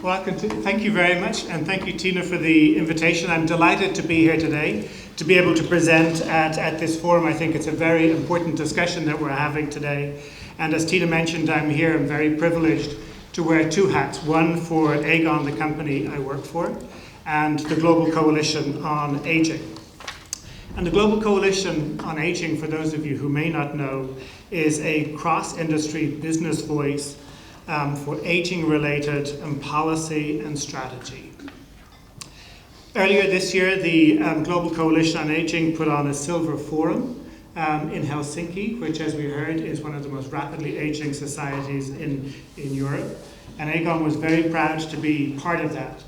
Well, thank you very much, and thank you, Tina, for the invitation. I'm delighted to be here today, to be able to present at this forum. I think it's a very important discussion that we're having today. And as Tina mentioned, I'm very privileged to wear two hats, one for Aegon, the company I work for, and the Global Coalition on Aging. And the Global Coalition on Aging, for those of you who may not know, is a cross-industry business voice for aging-related policy and strategy. Earlier this year, the Global Coalition on Aging put on a Silver Forum in Helsinki, which, as we heard, is one of the most rapidly aging societies in Europe. And Aegon was very proud to be part of that.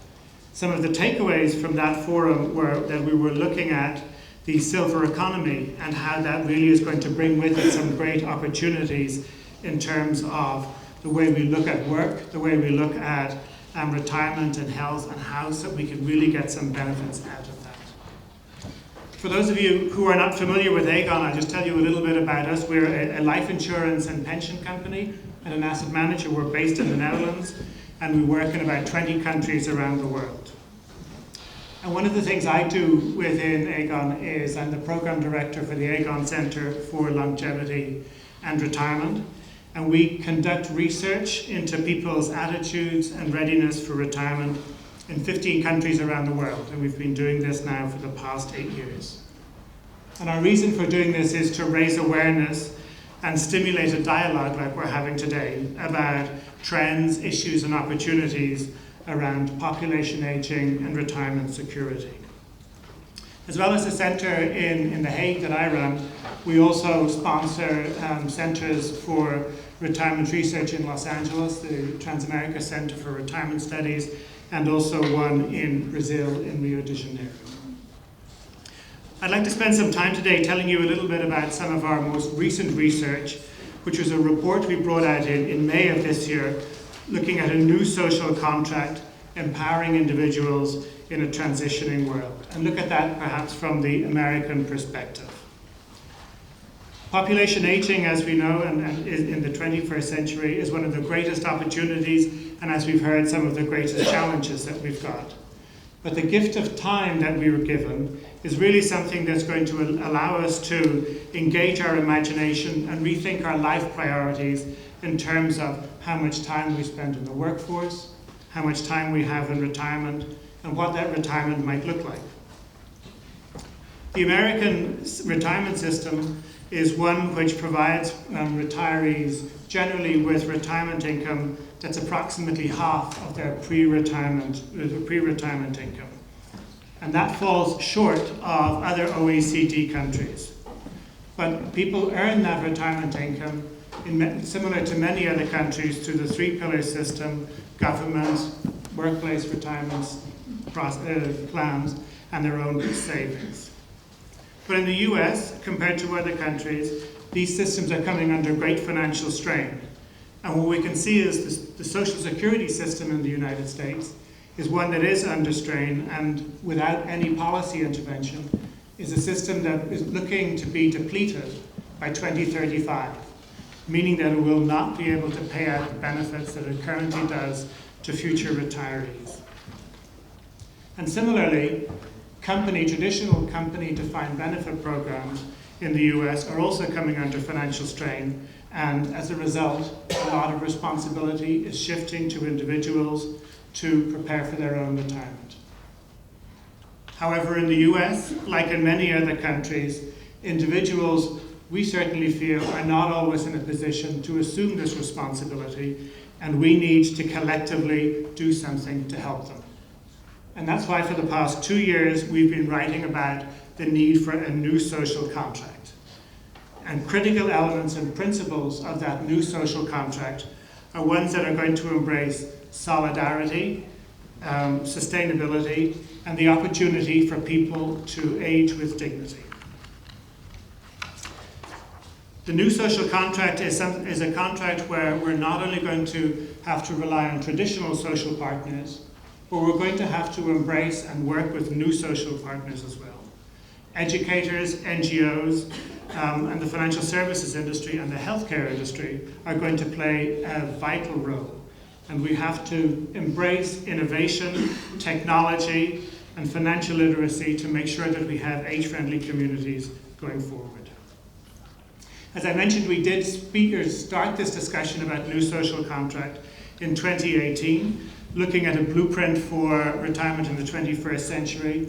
Some of the takeaways from that forum were that we were looking at the silver economy and how that really is going to bring with it some great opportunities in terms of the way we look at work, the way we look at retirement and health, and how so we can really get some benefits out of that. For those of you who are not familiar with Aegon, I'll just tell you a little bit about us. We're a life insurance and pension company and an asset manager. We're based in the Netherlands, and we work in about 20 countries around the world. And one of the things I do within Aegon is I'm the program director for the Aegon Centre for Longevity and Retirement. And we conduct research into people's attitudes and readiness for retirement in 15 countries around the world. And we've been doing this now for the past 8 years. And our reason for doing this is to raise awareness and stimulate a dialogue like we're having today about trends, issues, and opportunities around population aging and retirement security. As well as the centre in The Hague that I run, we also sponsor centres for retirement research in Los Angeles, the Transamerica Center for Retirement Studies, and also one in Brazil, in Rio de Janeiro. I'd like to spend some time today telling you a little bit about some of our most recent research, which was a report we brought out in May of this year, looking at a new social contract empowering individuals in a transitioning world, and look at that perhaps from the American perspective. Population aging, as we know, and in the 21st century, is one of the greatest opportunities, and as we've heard, some of the greatest challenges that we've got. But the gift of time that we were given is really something that's going to allow us to engage our imagination and rethink our life priorities in terms of how much time we spend in the workforce, how much time we have in retirement, and what that retirement might look like. The American retirement system is one which provides retirees generally with retirement income that's approximately half of their pre-retirement income. And that falls short of other OECD countries. But people earn that retirement income similar to many other countries through the three-pillar system: government, workplace retirement plans, and their own savings. But in the US, compared to other countries, these systems are coming under great financial strain. And what we can see is the Social Security system in the United States is one that is under strain, and without any policy intervention, is a system that is looking to be depleted by 2035, meaning that it will not be able to pay out the benefits that it currently does to future retirees. And similarly, traditional company-defined benefit programs in the US are also coming under financial strain, and as a result, a lot of responsibility is shifting to individuals to prepare for their own retirement. However, in the US, like in many other countries, individuals, we certainly feel, are not always in a position to assume this responsibility, and we need to collectively do something to help them. And that's why for the past 2 years, we've been writing about the need for a new social contract. And critical elements and principles of that new social contract are ones that are going to embrace solidarity, sustainability, and the opportunity for people to age with dignity. The new social contract is a contract where we're not only going to have to rely on traditional social partners, but we're going to have to embrace and work with new social partners as well. Educators, NGOs, and the financial services industry and the healthcare industry are going to play a vital role And we have to embrace innovation, technology, and financial literacy to make sure that we have age-friendly communities going forward. As I mentioned, we did start this discussion about new social contract in 2018, looking at a blueprint for retirement in the 21st century.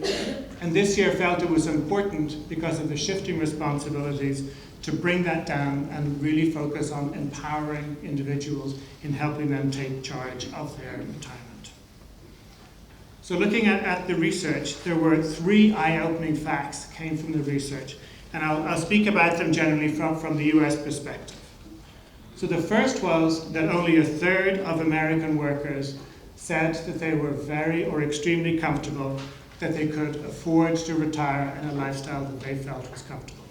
And this year felt it was important, because of the shifting responsibilities, to bring that down and really focus on empowering individuals in helping them take charge of their retirement. So looking at the research, there were 3 eye-opening facts came from the research. And I'll speak about them generally from the US perspective. So the first was that only 1/3 of American workers said that they were very or extremely comfortable, that they could afford to retire in a lifestyle that they felt was comfortable.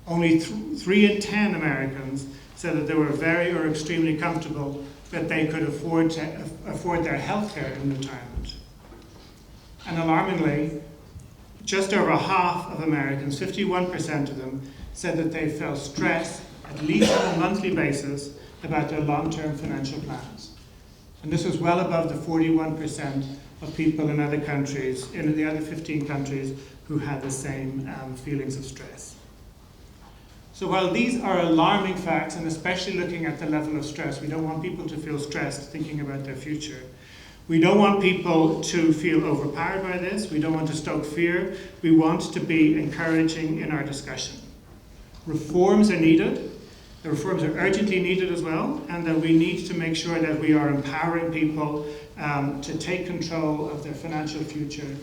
Only 3 in 10 Americans said that they were very or extremely comfortable, that they could afford their health care in retirement. And alarmingly, just over half of Americans, 51% of them, said that they felt stress, at least on a monthly basis, about their long-term financial plans. And this was well above the 41% of people in other countries, in the other 15 countries, who had the same feelings of stress. So while these are alarming facts, and especially looking at the level of stress, we don't want people to feel stressed thinking about their future. We don't want people to feel overpowered by this. We don't want to stoke fear. We want to be encouraging in our discussion. Reforms are needed. The reforms are urgently needed as well, and that we need to make sure that we are empowering people to take control of their financial future.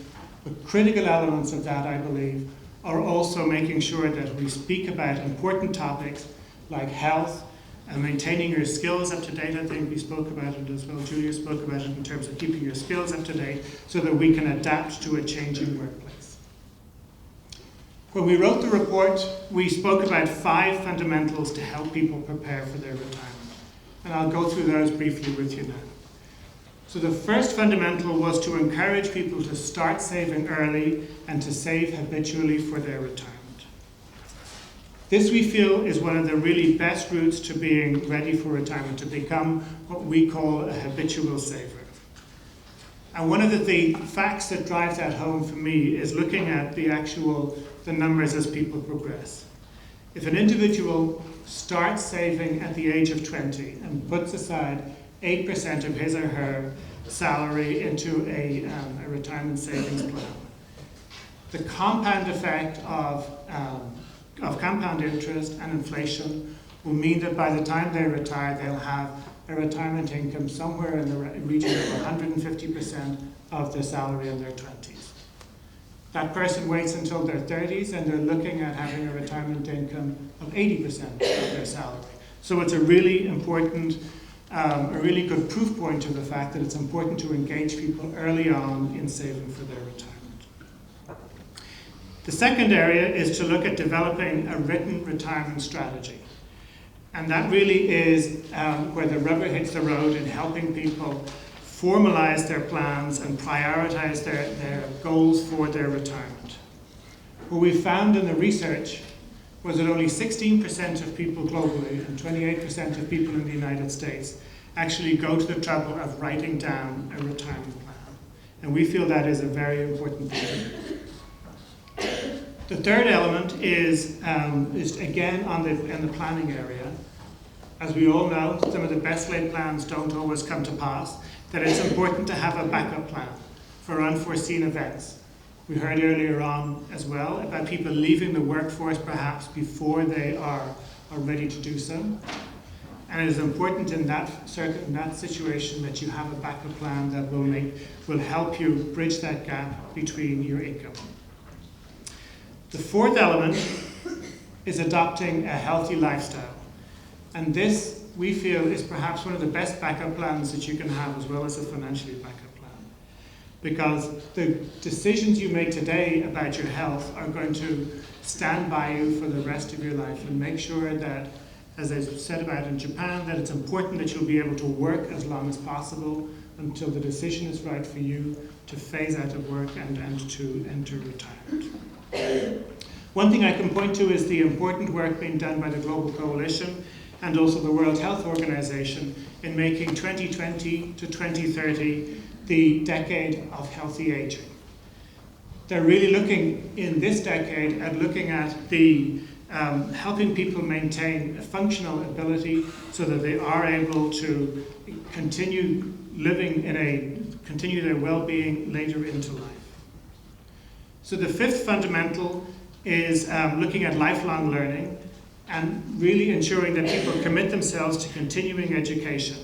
But critical elements of that, I believe, are also making sure that we speak about important topics like health, and maintaining your skills up to date. I think we spoke about it as well. Julia spoke about it in terms of keeping your skills up to date so that we can adapt to a changing workplace. When we wrote the report, we spoke about 5 fundamentals to help people prepare for their retirement. And I'll go through those briefly with you now. So the first fundamental was to encourage people to start saving early and to save habitually for their retirement. This, we feel, is one of the really best routes to being ready for retirement, to become what we call a habitual saver. And one of the facts that drives that home for me is looking at the numbers as people progress. If an individual starts saving at the age of 20 and puts aside 8% of his or her salary into a retirement savings plan, the compound effect of compound interest and inflation will mean that by the time they retire, they'll have a retirement income somewhere in the region of 150% of their salary in their 20s. That person waits until their 30s and they're looking at having a retirement income of 80% of their salary. So it's a really important, a really good proof point to the fact that it's important to engage people early on in saving for their retirement. The second area is to look at developing a written retirement strategy. And that really is where the rubber hits the road in helping people formalize their plans and prioritize their goals for their retirement. What we found in the research was that only 16% of people globally and 28% of people in the United States actually go to the trouble of writing down a retirement plan. And we feel that is a very important thing. The third element is again in the planning area. As we all know, some of the best laid plans don't always come to pass, that it's important to have a backup plan for unforeseen events. We heard earlier on as well about people leaving the workforce perhaps before they are ready to do so. And it is important in that situation that you have a backup plan that will help you bridge that gap between your income. The fourth element is adopting a healthy lifestyle. And this, we feel, is perhaps one of the best backup plans that you can have, as well as a financially backup plan. Because the decisions you make today about your health are going to stand by you for the rest of your life, and make sure that, as I said about in Japan, that it's important that you'll be able to work as long as possible until the decision is right for you to phase out of work and to enter retirement. One thing I can point to is the important work being done by the Global Coalition and also the World Health Organization in making 2020 to 2030 the decade of healthy aging. They're really looking in this decade at looking at the helping people maintain a functional ability so that they are able to continue living continue their well-being later into life. So the fifth fundamental is looking at lifelong learning and really ensuring that people commit themselves to continuing education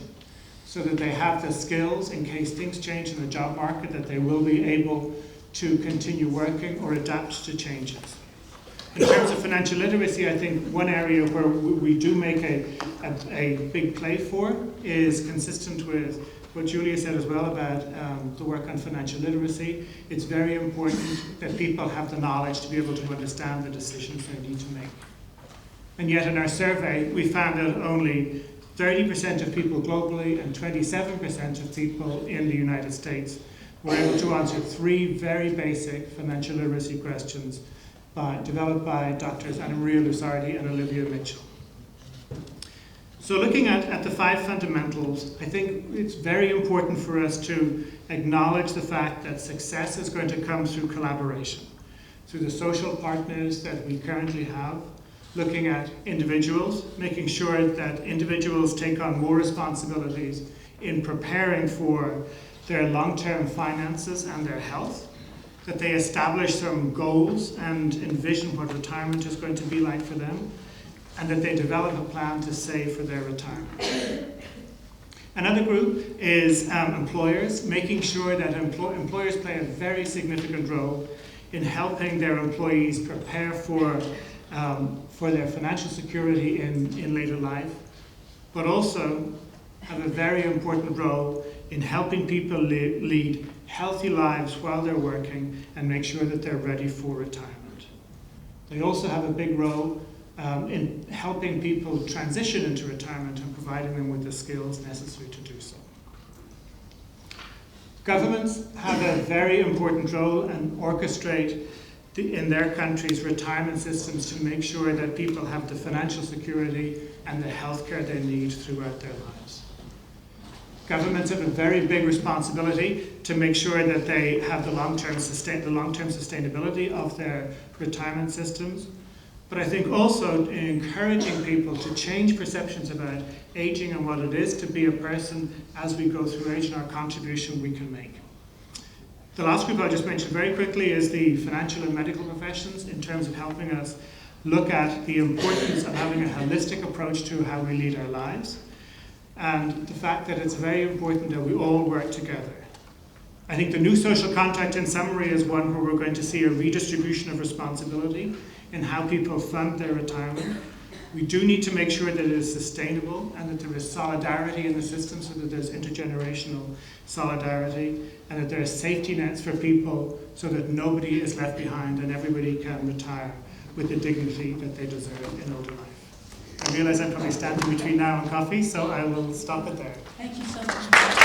so that they have the skills in case things change in the job market, that they will be able to continue working or adapt to changes. In terms of financial literacy, I think one area where we do make a big play for is consistent with what Julia said as well about the work on financial literacy. It's very important that people have the knowledge to be able to understand the decisions they need to make. And yet in our survey, we found that only 30% of people globally and 27% of people in the United States were able to answer three very basic financial literacy questions developed by Drs. Anna Maria Lusardi and Olivia Mitchell. So looking at the five fundamentals, I think it's very important for us to acknowledge the fact that success is going to come through collaboration, through the social partners that we currently have, looking at individuals, making sure that individuals take on more responsibilities in preparing for their long-term finances and their health, that they establish some goals and envision what retirement is going to be like for them, and that they develop a plan to save for their retirement. Another group is employers, making sure that employers play a very significant role in helping their employees prepare for their financial security in later life, but also have a very important role in helping people lead healthy lives while they're working and make sure that they're ready for retirement. They also have a big role in helping people transition into retirement and providing them with the skills necessary to do so. Governments have a very important role and orchestrate in their countries retirement systems to make sure that people have the financial security and the healthcare they need throughout their lives. Governments have a very big responsibility to make sure that they have the long-term sustainability of their retirement systems. But I think also encouraging people to change perceptions about aging and what it is to be a person as we go through age and our contribution we can make. The last group I'll just mention very quickly is the financial and medical professions in terms of helping us look at the importance of having a holistic approach to how we lead our lives, and the fact that it's very important that we all work together. I think the new social contract in summary is one where we're going to see a redistribution of responsibility in how people fund their retirement. We do need to make sure that it is sustainable and that there is solidarity in the system so that there's intergenerational solidarity and that there are safety nets for people so that nobody is left behind and everybody can retire with the dignity that they deserve in older life. I realize I'm probably standing between now and coffee, so I will stop it there. Thank you so much.